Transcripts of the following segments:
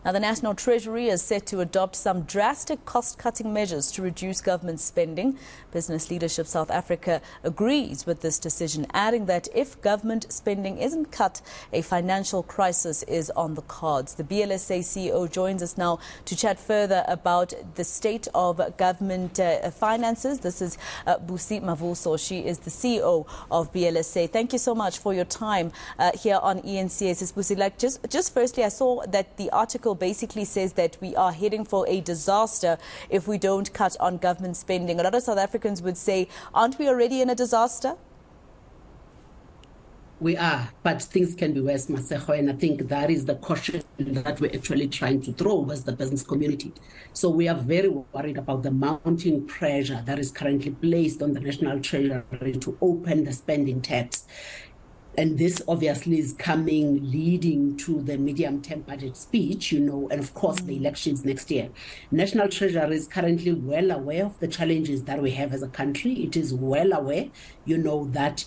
Now, the National Treasury is set to adopt some drastic cost-cutting measures to reduce government spending. Business Leadership South Africa agrees with this decision, adding that if government spending isn't cut, a financial crisis is on the cards. The BLSA CEO joins us now to chat further about the state of government finances. This is Busi Mavuso. She is the CEO of BLSA. Thank you so much for your time here on ENCS. Busi, just firstly, I saw that the article basically says that we are heading for a disaster if we don't cut on government spending. A lot of South Africans would say, aren't we already in a disaster? We are, but things can be worse, Masejo, and I think that is the caution that we're actually trying to throw as the business community. So we are very worried about the mounting pressure that is currently placed on the National Treasury to open the spending taps. And this obviously is leading to the medium-term budget speech, and of course the elections next year. National Treasury is currently well aware of the challenges that we have as a country. It is well aware, that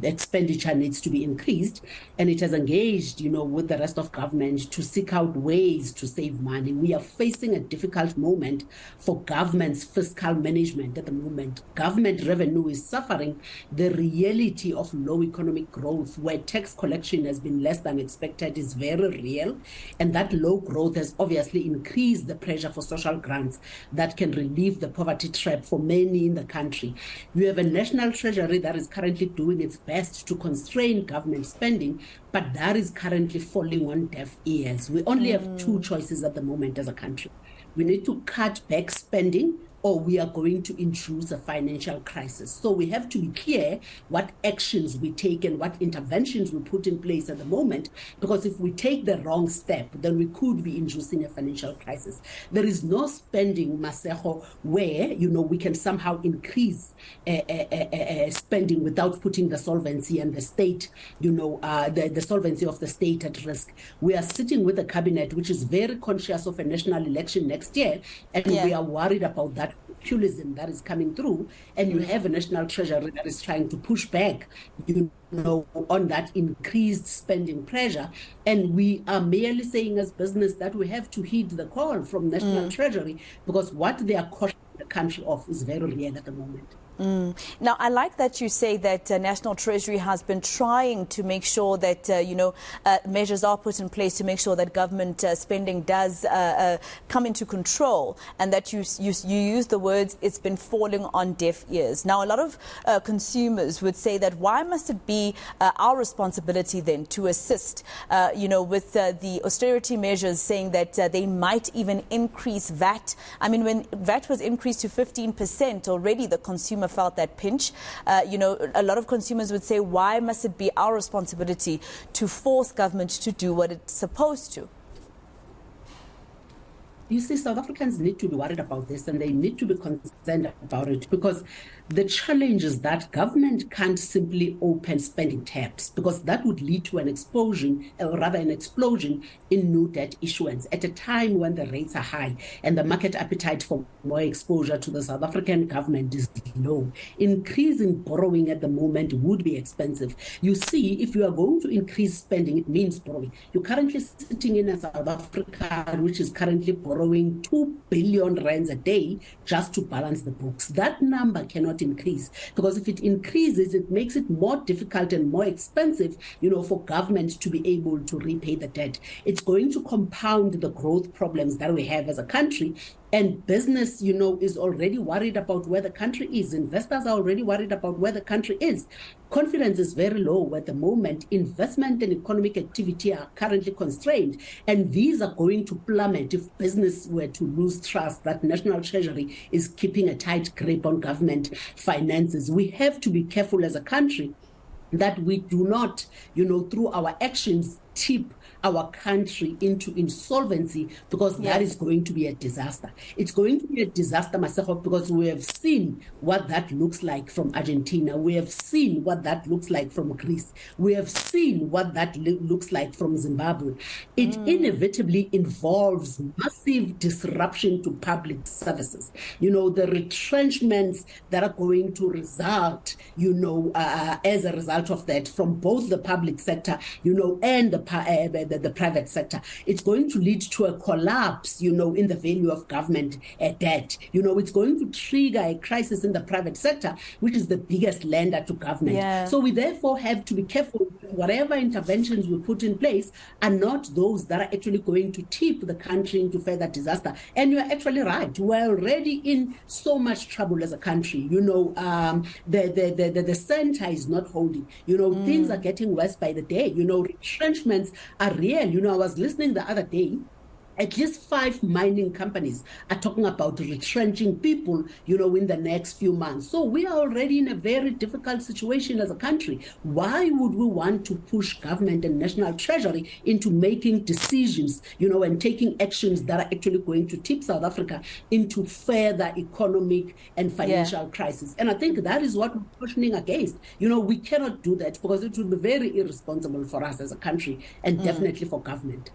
expenditure needs to be increased, and it has engaged, with the rest of government to seek out ways to save money. We are facing a difficult moment for government's fiscal management at the moment. Government revenue is suffering the reality of low economic growth, where tax collection has been less than expected, is very real, and that low growth has obviously increased the pressure for social grants that can relieve the poverty trap for many in the country. We have a National Treasury that is currently doing its best to constrain government spending, but that is currently falling on deaf ears. We only have two choices at the moment as a country. We need to cut back spending, or we are going to introduce a financial crisis. So we have to be clear what actions we take and what interventions we put in place at the moment, because if we take the wrong step, then we could be inducing a financial crisis. There is no spending, Masejo, where, we can somehow increase spending without putting the solvency and the state, the solvency of the state at risk. We are sitting with a cabinet which is very conscious of a national election next year, and we are worried about that populism that is coming through, and you have a National Treasury that is trying to push back, on that increased spending pressure. And we are merely saying as business that we have to heed the call from National Treasury, because what they are cautioning the country of is very real at the moment. Now, I like that you say that National Treasury has been trying to make sure that, measures are put in place to make sure that government spending does come into control, and that you use the words, it's been falling on deaf ears. Now, a lot of consumers would say that why must it be our responsibility then to assist, with the austerity measures, saying that they might even increase VAT. I mean, when VAT was increased to 15%, already the consumer felt that pinch. A lot of consumers would say, why must it be our responsibility to force government to do what it's supposed to? You see, South Africans need to be worried about this, and they need to be concerned about it, because the challenge is that government can't simply open spending taps, because that would lead to an explosion in new debt issuance at a time when the rates are high and the market appetite for more exposure to the South African government is low. Increasing borrowing at the moment would be expensive. You see, if you are going to increase spending, it means borrowing. You're currently sitting in a South Africa which is currently borrowing 2 billion rands a day just to balance the books. That number cannot increase, because if it increases, it makes it more difficult and more expensive, for government to be able to repay the debt. It's going to compound the growth problems that we have as a country. And business, is already worried about where the country is. Investors are already worried about where the country is. Confidence is very low at the moment. Investment and economic activity are currently constrained. And these are going to plummet if business were to lose trust that National Treasury is keeping a tight grip on government finances. We have to be careful as a country that we do not, through our actions, tip our country into insolvency, because that is going to be a disaster. It's going to be a disaster, Masejo, because we have seen what that looks like from Argentina. We have seen what that looks like from Greece. We have seen what that looks like from Zimbabwe. It inevitably involves massive disruption to public services. The retrenchments that are going to result, as a result of that, from both the public sector, and the the private sector. It's going to lead to a collapse, in the value of government debt. It's going to trigger a crisis in the private sector, which is the biggest lender to government. Yeah. So we therefore have to be careful. Whatever interventions we put in place are not those that are actually going to tip the country into further disaster. And you're actually right. We're already in so much trouble as a country. The center is not holding. Things are getting worse by the day. Retrenchments are real. I was listening the other day. At least 5 mining companies are talking about retrenching people, in the next few months. So we are already in a very difficult situation as a country. Why would we want to push government and national treasury into making decisions, and taking actions that are actually going to tip South Africa into further economic and financial crisis? And I think that is what we're cautioning against. We cannot do that because it would be very irresponsible for us as a country and definitely for government.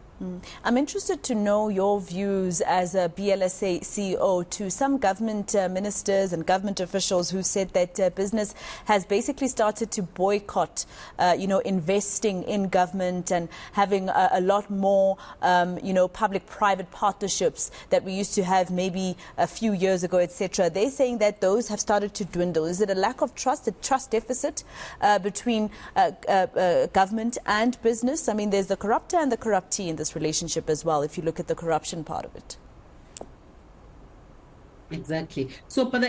I'm interested to know your views as a BLSA CEO to some government ministers and government officials who said that business has basically started to boycott, investing in government and having a lot more, public-private partnerships that we used to have maybe a few years ago, etc. They're saying that those have started to dwindle. Is it a lack of trust, a trust deficit between government and business? I mean, there's the corrupter and the corruptee in this relationship as well, if you look at the corruption part of it. Exactly. So, but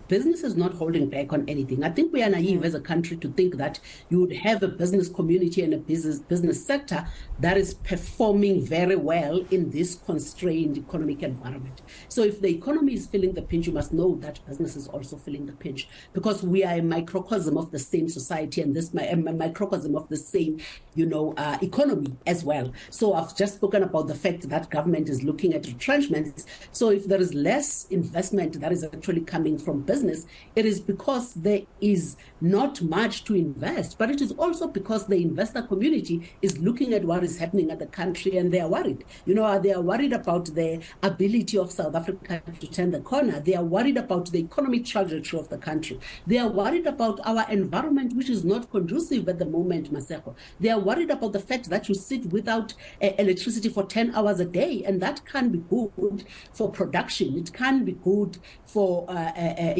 business is not holding back on anything. I think we are naive as a country to think that you would have a business community and a business sector that is performing very well in this constrained economic environment. So if the economy is feeling the pinch, you must know that business is also feeling the pinch, because we are a microcosm of the same society and this a microcosm of the same, economy as well. So I've just spoken about the fact that government is looking at retrenchments. So if there is less investment that is actually coming from business, it is because there is not much to invest, but it is also because the investor community is looking at what is happening at the country and they are worried. They are worried about the ability of South Africa to turn the corner. They are worried about the economic trajectory of the country. They are worried about our environment, which is not conducive at the moment, Maseko. They are worried about the fact that you sit without electricity for 10 hours a day, and that can be good for production. It can be good for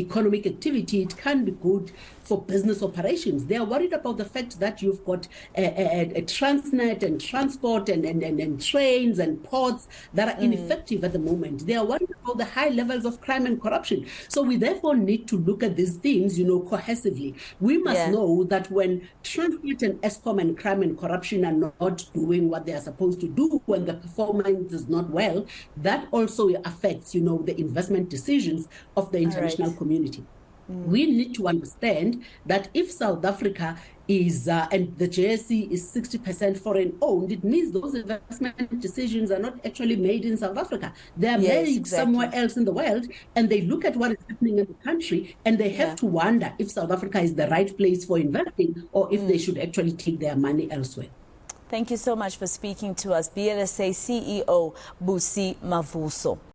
economic activity. It can be good for business operations. They are worried about the fact that you've got a Transnet and transport and trains and ports that are ineffective at the moment. They are worried about the high levels of crime and corruption. So we therefore need to look at these things, cohesively. We must know that when Transnet and Eskom and crime and corruption are not doing what they are supposed to do, when the performance is not well, that also affects, the investment decisions of the international community. We need to understand that if South Africa is, and the JSE is 60% foreign owned, it means those investment decisions are not actually made in South Africa. They are made somewhere else in the world, and they look at what is happening in the country, and they have to wonder if South Africa is the right place for investing or if they should actually take their money elsewhere. Thank you so much for speaking to us, BLSA CEO Busi Mavuso.